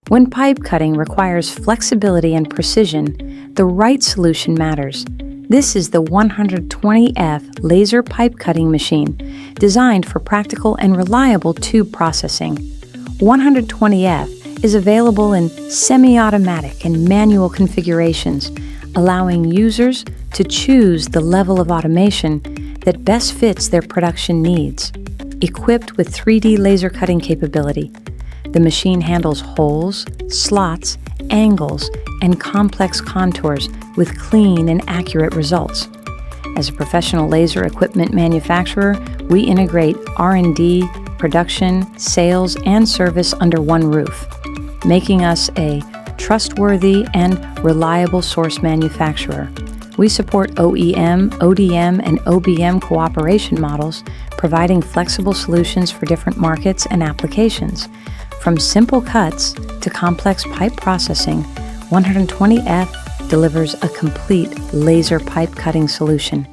When pipe cutting requires flexibility and precision, the right solution matters. This is the 120F laser pipe cutting machine, designed for practical and reliable tube processing. 120F is available in semi-automatic and manual configurations, allowing users to choose the level of automation that best fits their production needs. Equipped with 3D laser cutting capability, the machine handles holes, slots, angles, and complex contours with clean and accurate results. As a professional laser equipment manufacturer, we integrate R&D, production, sales, and service under one roof, making us a trustworthy and reliable source manufacturer. We support OEM, ODM, and OBM cooperation models, providing flexible solutions for different markets and applications. From simple cuts to complex pipe processing, 120F delivers a complete laser pipe cutting solution.